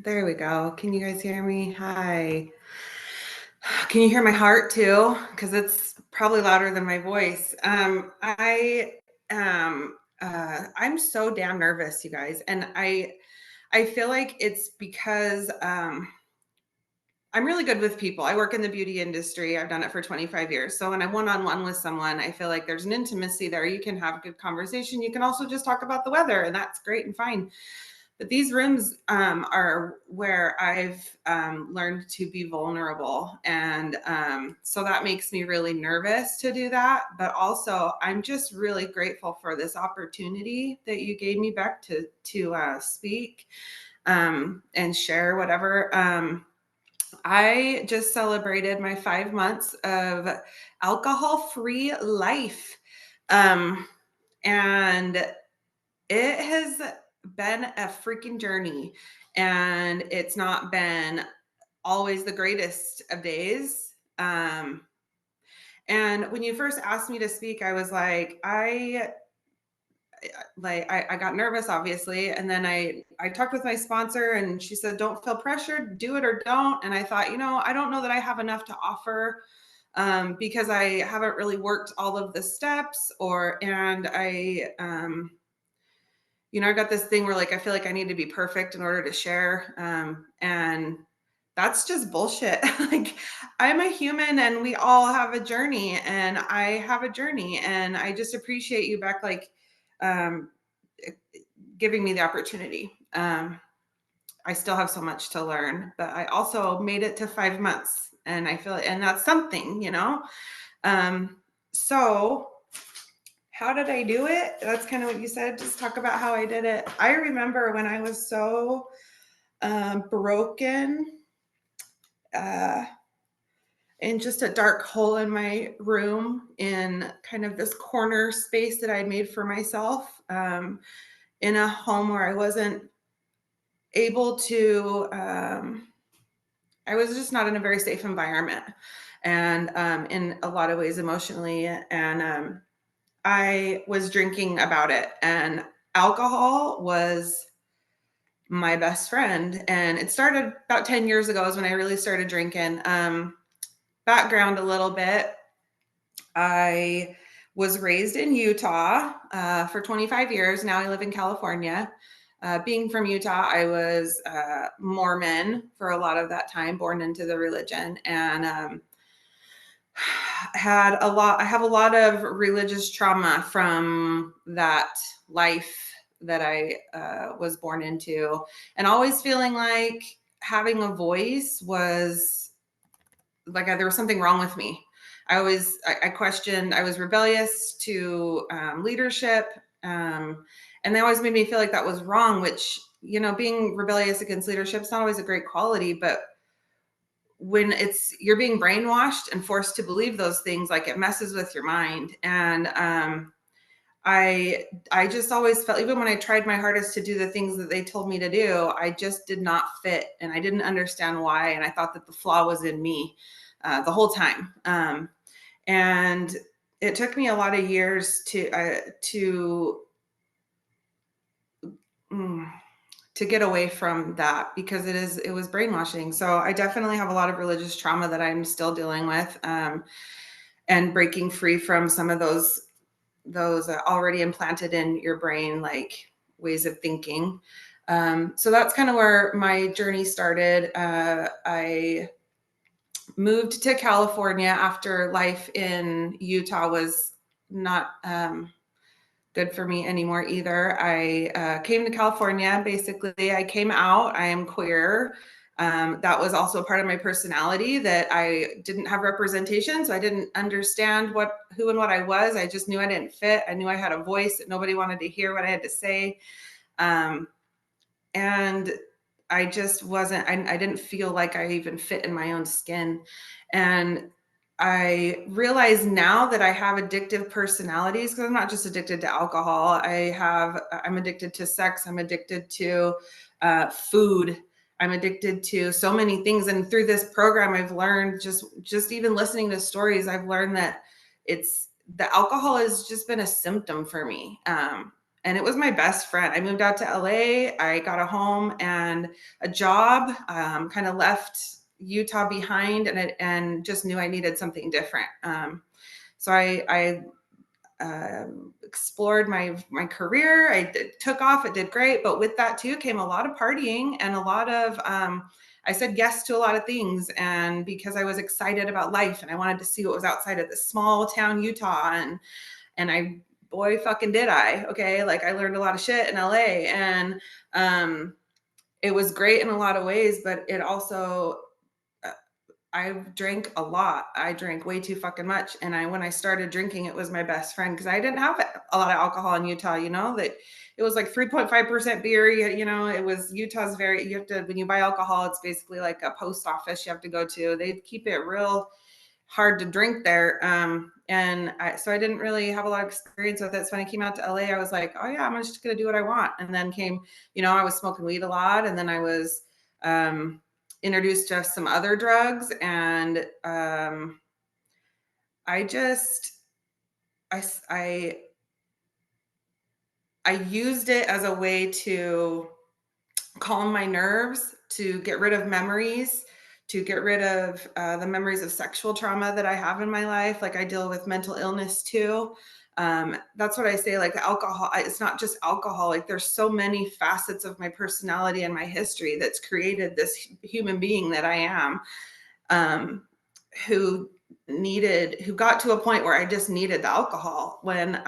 There we go. Can you guys hear me? Hi. Can you hear my heart too? Because it's probably louder than my voice. I'm so damn nervous, you guys, and I feel like it's because I'm really good with people. I work in the beauty industry. I've done it for 25 years. So when I'm one on one with someone, I feel like there's an intimacy there. You can have a good conversation. You can also just talk about the weather, and that's great and fine. But these rooms are where I've learned to be vulnerable. And so that makes me really nervous to do that. But also, I'm just really grateful for this opportunity that you gave me, Beck, to speak and share whatever. I just celebrated my 5 months of alcohol free life. Um, and it has been a freaking journey, and it's not been always the greatest of days. And when you first asked me to speak, I was I got nervous, obviously, and then I talked with my sponsor, and she said, "Don't feel pressured, do it or don't." And I thought, I don't know that I have enough to offer because I haven't really worked all of the steps, I got this thing where I feel like I need to be perfect in order to share. And that's just bullshit. Like, I'm a human and we all have a journey, and I have a journey, and I just appreciate you, Beck, um, giving me the opportunity. I still have so much to learn, but I also made it to 5 months, and I feel, and that's something. Um, so how did I do it? That's kind of what you said. Just talk about how I did it. I remember when I was so broken, uh, in just a dark hole in my room, in kind of this corner space that I made for myself, in a home where I wasn't able to, I was just not in a very safe environment, and in a lot of ways emotionally. And I was drinking about it, and alcohol was my best friend. And it started about 10 years ago is when I really started drinking. Background a little bit. I was raised in Utah for 25 years. Now I live in California. Being from Utah, I was Mormon for a lot of that time, born into the religion, and I have a lot of religious trauma from that life that I was born into, and always feeling like having a voice was like there was something wrong with me. I questioned. I was rebellious to leadership, and they always made me feel like that was wrong. Which, being rebellious against leadership is not always a great quality, but when you're being brainwashed and forced to believe those things, like, it messes with your mind. And I just always felt, even when I tried my hardest to do the things that they told me to do, I just did not fit, and I didn't understand why, and I thought that the flaw was in me the whole time. And it took me a lot of years mm, to get away from that, because it was brainwashing. So I definitely have a lot of religious trauma that I'm still dealing with, and breaking free from some of those already implanted in your brain, like, ways of thinking. So that's kind of where my journey started. I moved to California after life in Utah was not good for me anymore either. I came to California. Basically, I came out. I am queer. That was also a part of my personality, that I didn't have representation. So I didn't understand who and what I was. I just knew I didn't fit. I knew I had a voice, that nobody wanted to hear what I had to say. And I just wasn't, I didn't feel like I even fit in my own skin. And I realize now that I have addictive personalities, because I'm not just addicted to alcohol. I'm addicted to sex. I'm addicted to food. I'm addicted to so many things. And through this program, I've learned, just even listening to stories, I've learned that the alcohol has just been a symptom for me. and it was my best friend. I moved out to LA. I got a home and a job, kind of left Utah behind, and just knew I needed something different. So I explored my career. Took off. It did great, but with that too came a lot of partying and a lot of. I said yes to a lot of things, and because I was excited about life and I wanted to see what was outside of this small town Utah, and I, boy fucking did I. Okay, like I learned a lot of shit in LA, and it was great in a lot of ways, but it also I drank a lot. I drank way too fucking much. And when I started drinking, it was my best friend because I didn't have a lot of alcohol in Utah, that it was like 3.5% beer. It was Utah's you have to, when you buy alcohol, it's basically like a post office you have to go to. They keep it real hard to drink there. So I didn't really have a lot of experience with it. So when I came out to LA, I was like, oh yeah, I'm just going to do what I want. And then I was smoking weed a lot. And then I was, introduced to some other drugs, and I just I used it as a way to calm my nerves, to get rid of memories, to get rid of the memories of sexual trauma that I have in my life. Like I deal with mental illness too. That's what I say. Like alcohol, it's not just alcohol. Like there's so many facets of my personality and my history that's created this human being that I am, um, who got to a point where I just needed the alcohol. When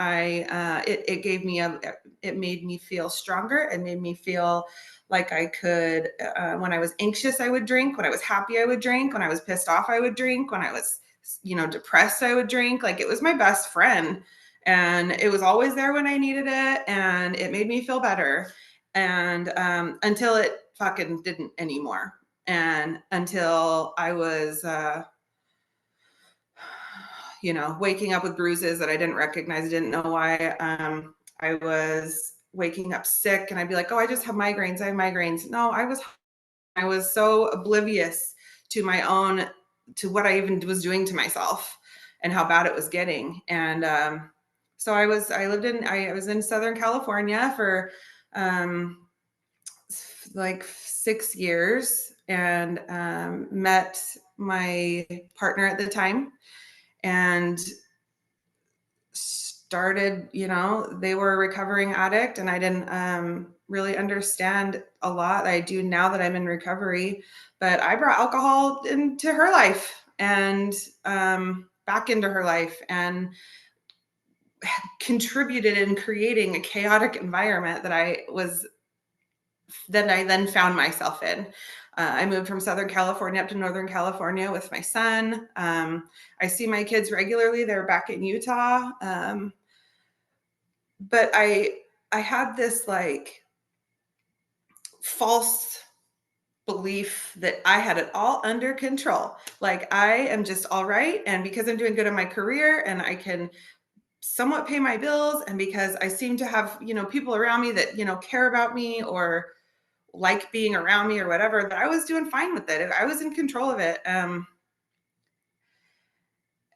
it made me feel stronger. It made me feel like I could, when I was anxious, I would drink. When I was happy, I would drink. When I was pissed off, I would drink. When I was, depressed, I would drink. Like it was my best friend, and it was always there when I needed it. And it made me feel better. And until it fucking didn't anymore. And until I was, waking up with bruises that I didn't recognize, I didn't know why. I was waking up sick, and I'd be like, "Oh, I just have migraines. I have migraines." No, I was so oblivious to to what I even was doing to myself, and how bad it was getting. And so I was in Southern California for like 6 years, and met my partner at the time, and started, they were a recovering addict, and I didn't really understand a lot. I do now that I'm in recovery, but I brought alcohol into her life, and back into her life, and contributed in creating a chaotic environment that I then found myself in. I moved from Southern California up to Northern California with my son. I see my kids regularly. They're back in Utah. But I had this like false belief that I had it all under control. Like I am just all right. And because I'm doing good in my career and I can somewhat pay my bills, and because I seem to have, people around me that, care about me or like being around me or whatever, that I was doing fine with it. I was in control of it.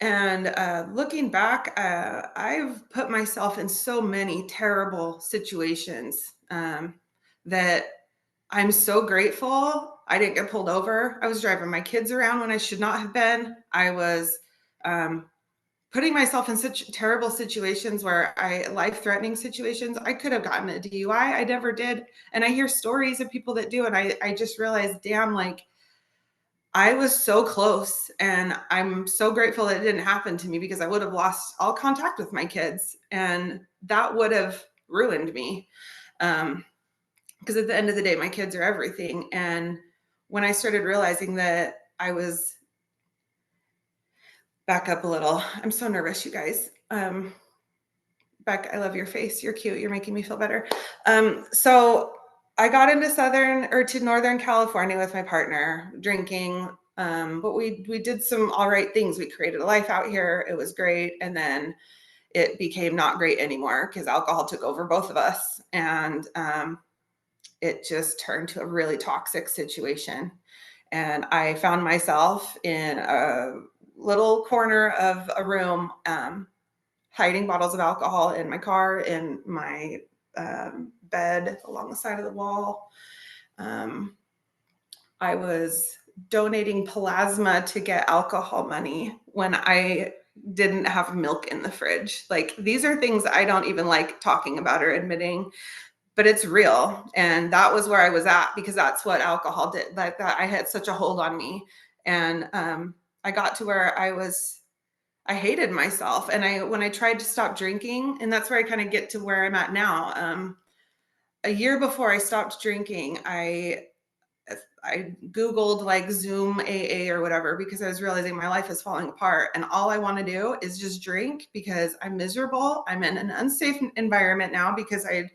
And looking back, I've put myself in so many terrible situations, that I'm so grateful I didn't get pulled over. I was driving my kids around when I should not have been. I was um, putting myself in such terrible situations life-threatening situations. I could have gotten a DUI. I never did. And I hear stories of people that do. And I just realized, damn, like I was so close, and I'm so grateful that it didn't happen to me, because I would have lost all contact with my kids, and that would have ruined me. Because at the end of the day, my kids are everything. And when I started realizing that I was back up a little, I'm so nervous, you guys. Beck, I love your face. You're cute. You're making me feel better. So I got into Northern California with my partner, drinking. But we did some all right things. We created a life out here. It was great. And then it became not great anymore because alcohol took over both of us. And it just turned to a really toxic situation. And I found myself in a little corner of a room, hiding bottles of alcohol in my car, in my bed along the side of the wall. I was donating plasma to get alcohol money when I didn't have milk in the fridge. Like, these are things I don't even like talking about or admitting, but it's real. And that was where I was at because that's what alcohol did. Like, that I had such a hold on me. And I got to where I hated myself. And when I tried to stop drinking, and that's where I kind of get to where I'm at now. A year before I stopped drinking, I Googled like Zoom AA or whatever because I was realizing my life is falling apart. And all I want to do is just drink because I'm miserable. I'm in an unsafe environment now because I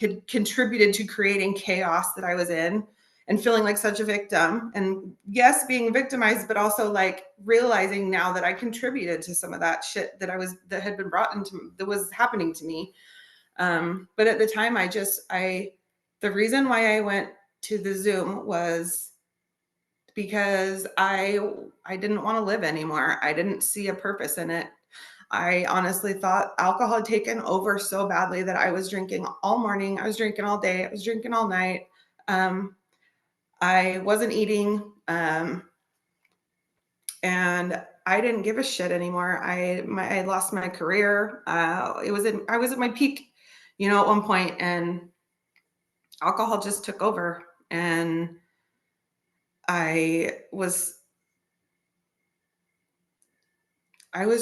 had contributed to creating chaos that I was in and feeling like such a victim. And yes, being victimized, but also like realizing now that I contributed to some of that shit that had been brought into, that was happening to me. But at the time, the reason why I went to the Zoom was because I didn't want to live anymore. I didn't see a purpose in it. I honestly thought alcohol had taken over so badly that I was drinking all morning, I was drinking all day, I was drinking all night. I wasn't eating, and I didn't give a shit anymore. I lost my career. I was at my peak, at one point, and alcohol just took over, and I was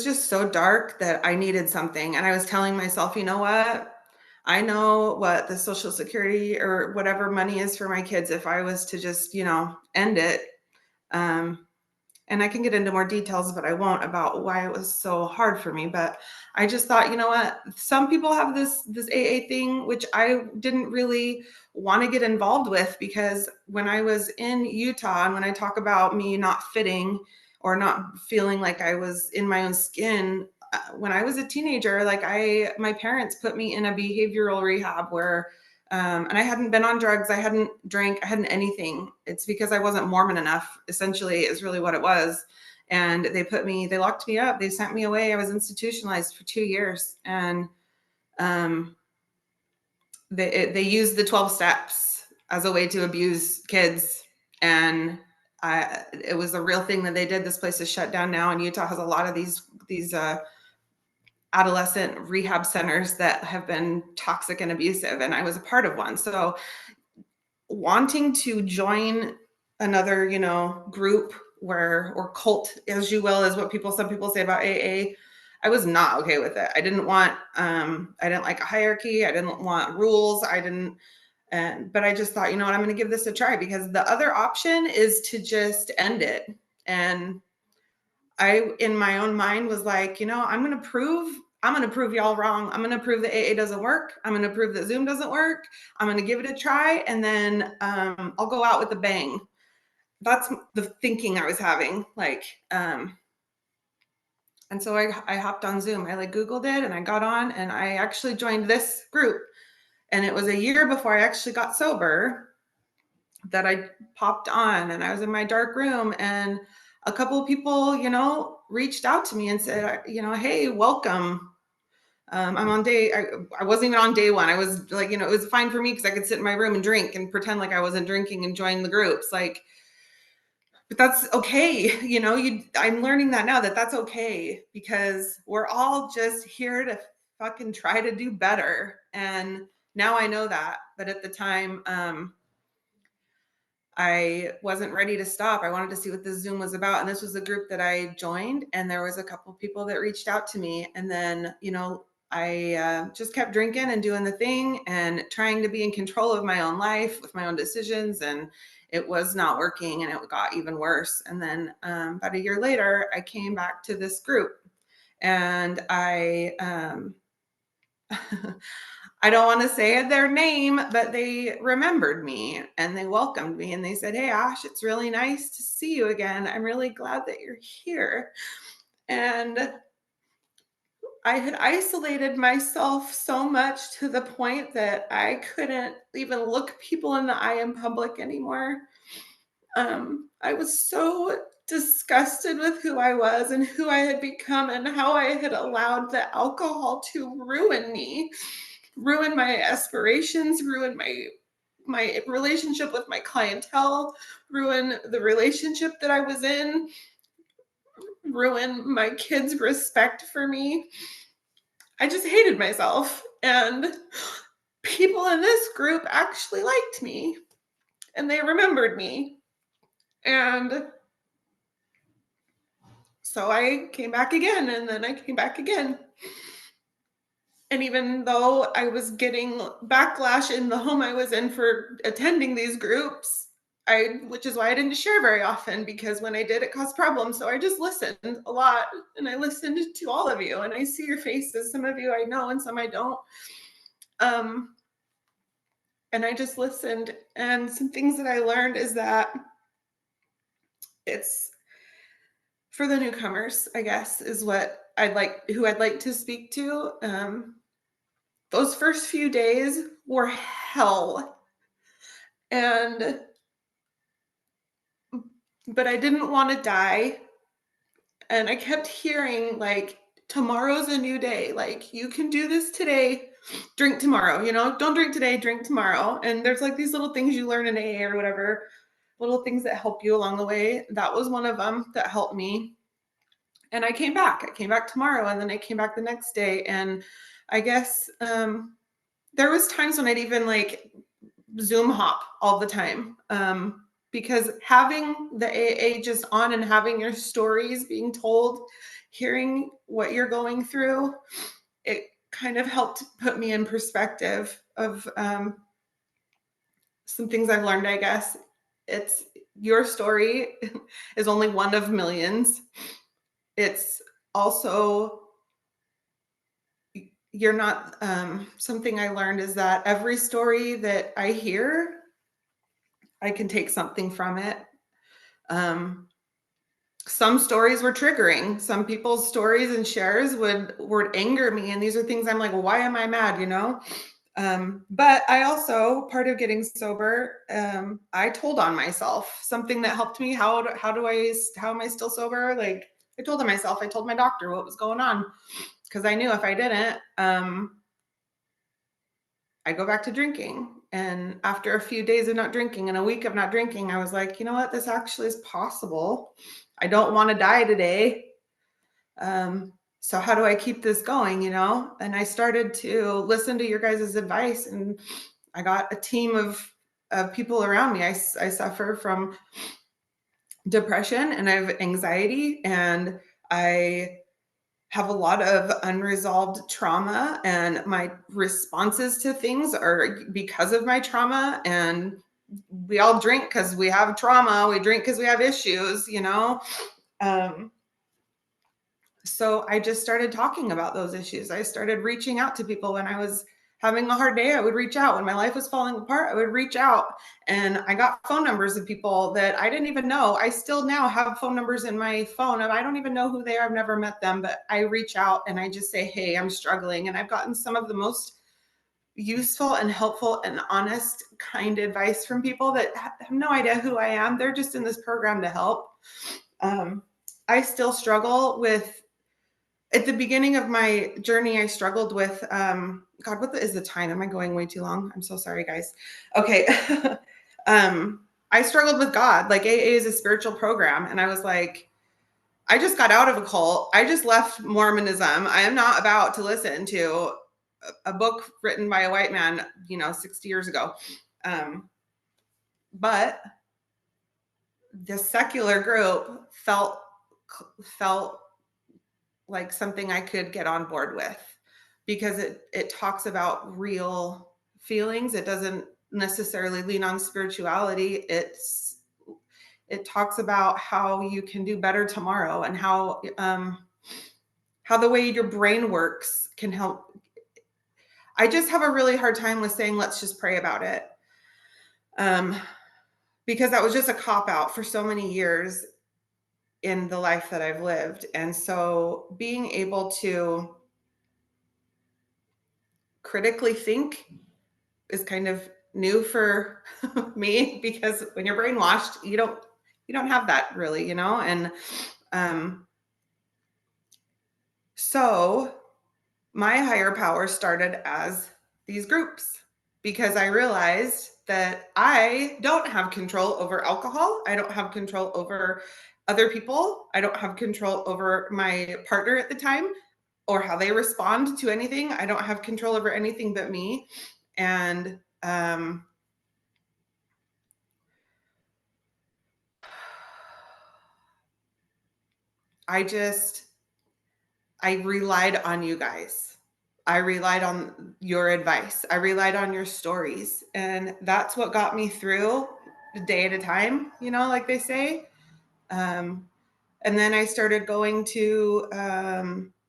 just so dark that I needed something. And I was telling myself, you know what? I know what the Social Security or whatever money is for my kids if I was to just, end it. Um, and I can get into more details, but I won't, about why it was so hard for me. But I just thought, you know what? Some people have this AA thing, which I didn't really want to get involved with, because when I was in Utah, and when I talk about me not fitting or not feeling like I was in my own skin, when I was a teenager, like my parents put me in a behavioral rehab where and I hadn't been on drugs. I hadn't drank. I hadn't anything. It's because I wasn't Mormon enough, essentially, is really what it was. And they locked me up. They sent me away. I was institutionalized for 2 years. And um, they used the 12 steps as a way to abuse kids. And it was a real thing that they did. This place is shut down now. And Utah has a lot of these adolescent rehab centers that have been toxic and abusive, and I was a part of one. So wanting to join another, group or cult, as you will, is what some people say about AA. I was not okay with it. I didn't like a hierarchy. I didn't want rules. But I just thought, you know what, I'm going to give this a try, because the other option is to just end it. And I, in my own mind, was like, I'm going to prove y'all wrong. I'm going to prove that AA doesn't work. I'm going to prove that Zoom doesn't work. I'm going to give it a try. And then I'll go out with a bang. That's the thinking I was having. And so I hopped on Zoom. I Googled it and I got on, and I actually joined this group. And it was a year before I actually got sober that I popped on, and I was in my dark room, and a couple of people, reached out to me and said, hey, welcome. I'm on I wasn't even on day one. I was like, it was fine for me because I could sit in my room and drink and pretend like I wasn't drinking and join the groups. But that's okay. I'm learning that now, that that's okay, because we're all just here to fucking try to do better. And now I know that. But at the time, I wasn't ready to stop. I wanted to see what this Zoom was about. And this was a group that I joined, and there was a couple of people that reached out to me. And then, I just kept drinking and doing the thing and trying to be in control of my own life with my own decisions. And it was not working, and it got even worse. And then about a year later, I came back to this group, and I don't want to say their name, but they remembered me and they welcomed me, and they said, hey, Ash, it's really nice to see you again. I'm really glad that you're here. And I had isolated myself so much to the point that I couldn't even look people in the eye in public anymore. I was so disgusted with who I was and who I had become and how I had allowed the alcohol to ruin me. ruin my aspirations, ruin my relationship with my clientele, ruin the relationship that I was in, ruin my kids' respect for me. I just hated myself. And people in this group actually liked me and they remembered me. And so I came back again, and then I came back again. And even though I was getting backlash in the home I was in for attending these groups, which is why I didn't share very often, because when I did, it caused problems. So I just listened a lot, and I listened to all of you, and I see your faces. Some of you I know and some I don't. And I just listened. And some things that I learned is that it's for the newcomers, I guess, is who I'd like to speak to. Those first few days were hell. And but I didn't want to die. And I kept hearing, like, tomorrow's a new day. Like, you can do this today, drink tomorrow, don't drink today, drink tomorrow. And there's like these little things you learn in AA or whatever, little things that help you along the way. That was one of them that helped me. And I came back. I came back tomorrow, and then I came back the next day. And I guess there was times when I'd even like Zoom hop all the time. Because having the AA just on and having your stories being told, hearing what you're going through, it kind of helped put me in perspective of some things I've learned, I guess. It's your story is only one of millions. It's also, you're not, something I learned is that every story that I hear, I can take something from it. Some stories were triggering. Some people's stories and shares would anger me. And these are things I'm like, well, why am I mad? But I also, part of getting sober, I told on myself something that helped me. How am I still sober? Like, I told on myself, I told my doctor what was going on, because I knew if I didn't, I'd go back to drinking. And after a few days of not drinking and a week of not drinking, I was like, you know what? This actually is possible. I don't want to die today. So how do I keep this going, And I started to listen to your guys' advice, and I got a team of people around me. I suffer from depression and I have anxiety, and I have a lot of unresolved trauma, and my responses to things are because of my trauma. And we all drink because we have trauma. We drink because we have issues, So I just started talking about those issues. I started reaching out to people when I was having a hard day. I would reach out when my life was falling apart. I would reach out, and I got phone numbers of people that I didn't even know. I still now have phone numbers in my phone, and I don't even know who they are. I've never met them, but I reach out and I just say, hey, I'm struggling. And I've gotten some of the most useful and helpful and honest, kind advice from people that have no idea who I am. They're just in this program to help. I still struggle with, at the beginning of my journey, I struggled with, God, is the time? Am I going way too long? I'm so sorry, guys. Okay. I struggled with God. Like, AA is a spiritual program. And I was like, I just got out of a cult. I just left Mormonism. I am not about to listen to a book written by a white man, 60 years ago. But the secular group felt like something I could get on board with, because it talks about real feelings. It doesn't necessarily lean on spirituality. It talks about how you can do better tomorrow, and how the way your brain works can help. I just have a really hard time with saying, let's just pray about it. Because that was just a cop out for so many years in the life that I've lived. And so being able to critically think is kind of new for me, because when you're brainwashed, you don't have that really, and so my higher power started as these groups because I realized that I don't have control over alcohol. I don't have control over other people. I don't have control over my partner at the time or how they respond to anything. I don't have control over anything but me. And I just, I relied on you guys. I relied on your advice. I relied on your stories. And that's what got me through the day at a time, you know, like they say. Um, and then I started going to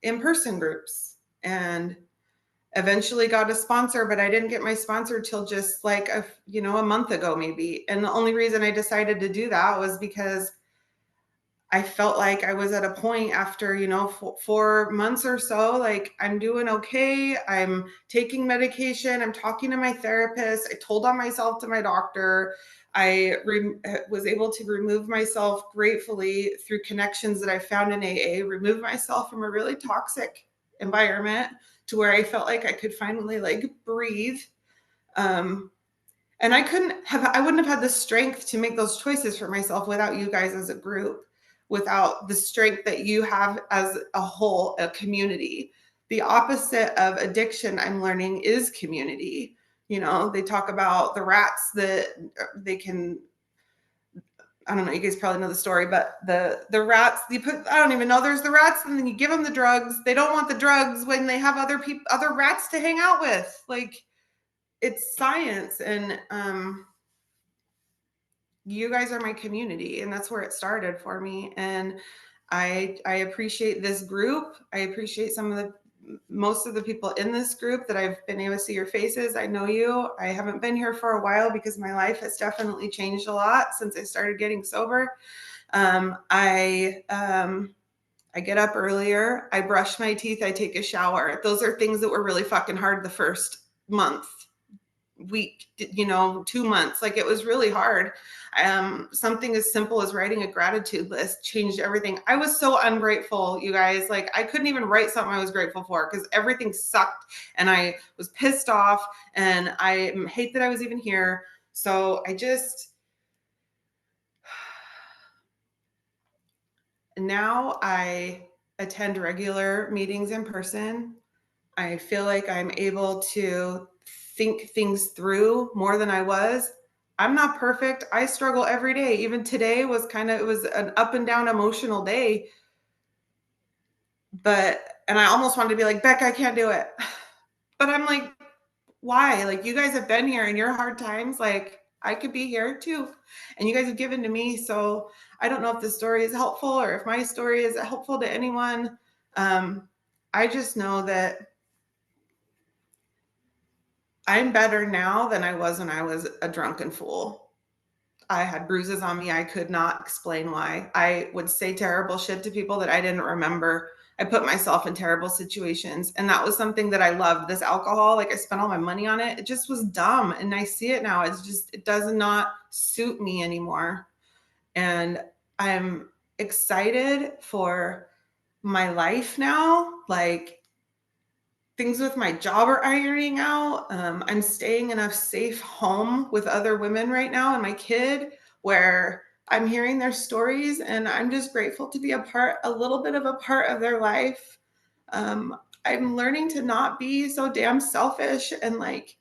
in-person groups and eventually got a sponsor, but I didn't get my sponsor till just like a month ago maybe. And the only reason I decided to do that was because I felt like I was at a point after, 4 months or so, like I'm doing okay. I'm taking medication. I'm talking to my therapist. I told on myself to my doctor. Was able to remove myself gratefully through connections that I found in AA, remove myself from a really toxic environment to where I felt like I could finally like breathe. Um, and I wouldn't have had the strength to make those choices for myself without you guys as a group, without the strength that you have as a whole, a community. The opposite of addiction, I'm learning, is community. They talk about the rats that they can, I don't know, you guys probably know the story, but the rats you put, I don't even know, there's the rats and then you give them the drugs. They don't want the drugs when they have other rats to hang out with. Like, it's science. And you guys are my community, and that's where it started for me. And I appreciate this group. I appreciate most of the people in this group that I've been able to see your faces. I know you. I haven't been here for a while because my life has definitely changed a lot since I started getting sober. I get up earlier, I brush my teeth, I take a shower. Those are things that were really fucking hard the first month, week, 2 months. Like, it was really hard. Something as simple as writing a gratitude list changed everything. I was so ungrateful, you guys. Like, I couldn't even write something I was grateful for because everything sucked and I was pissed off and I hate that I was even here. So now I attend regular meetings in person. I feel like I'm able to think things through more than I was. I'm not perfect. I struggle every day. Even today it was an up and down emotional day. And I almost wanted to be like, Beck, I can't do it. But I'm like, why? Like, you guys have been here in your hard times. Like, I could be here too. And you guys have given to me. So I don't know if this story is helpful or if my story is helpful to anyone. I just know that I'm better now than I was when I was a drunken fool. I had bruises on me. I could not explain why. I would say terrible shit to people that I didn't remember. I put myself in terrible situations. And that was something that I loved. This alcohol, like, I spent all my money on it. It just was dumb. And I see it now. It does not suit me anymore. And I'm excited for my life now. Like, things with my job are ironing out. I'm staying in a safe home with other women right now and my kid, where I'm hearing their stories, and I'm just grateful to be a little bit of a part of their life. I'm learning to not be so damn selfish and like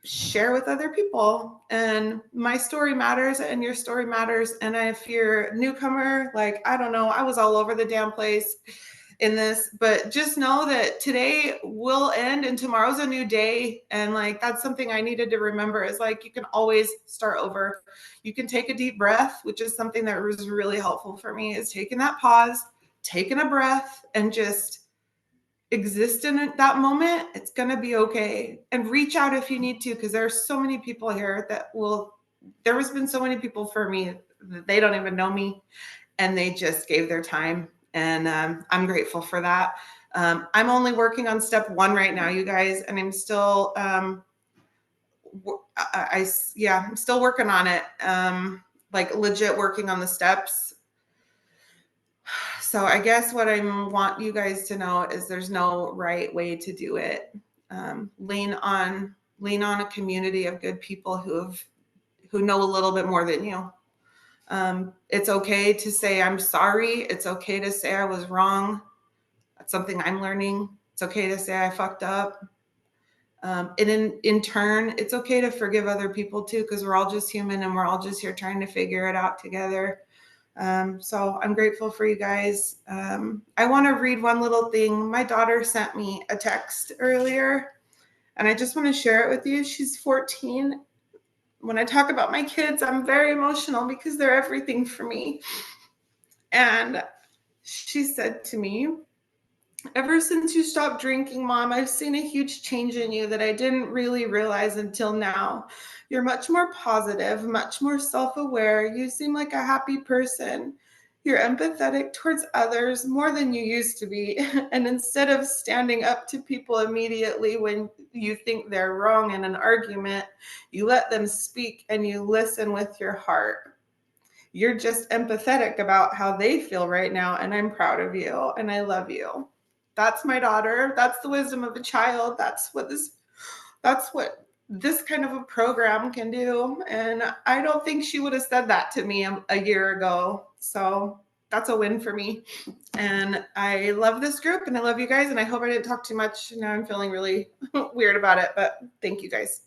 share with other people. And my story matters and your story matters. And if you're a newcomer, like, I don't know, I was all over the damn place in this, but just know that today will end and tomorrow's a new day. And like, that's something I needed to remember, is like, you can always start over. You can take a deep breath, which is something that was really helpful for me, is taking that pause, taking a breath, and just exist in that moment. It's going to be okay. And reach out if you need to, because there are so many people here there has been so many people for me that they don't even know me and they just gave their time. And I'm grateful for that. I'm only working on step 1 right now, you guys, and I'm still, I'm still working on it. Like, legit working on the steps. So I guess what I want you guys to know is there's no right way to do it. Lean on a community of good people who know a little bit more than you. It's okay to say I'm sorry. It's okay to say I was wrong. That's something I'm learning. It's okay to say I fucked up. And in turn, it's okay to forgive other people too, because we're all just human and we're all just here trying to figure it out together. So I'm grateful for you guys. I want to read one little thing. My daughter sent me a text earlier, and I just want to share it with you. She's 14. When I talk about my kids, I'm very emotional because they're everything for me. And she said to me, "Ever since you stopped drinking, Mom, I've seen a huge change in you that I didn't really realize until now. You're much more positive, much more self-aware. You seem like a happy person. You're empathetic towards others more than you used to be. And instead of standing up to people immediately when you think they're wrong in an argument, you let them speak and you listen with your heart. You're just empathetic about how they feel right now, and I'm proud of you and I love you." That's my daughter. That's the wisdom of a child. That's what this kind of a program can do. And I don't think she would have said that to me a year ago. So that's a win for me. And I love this group and I love you guys. And I hope I didn't talk too much. Now I'm feeling really weird about it, but thank you guys.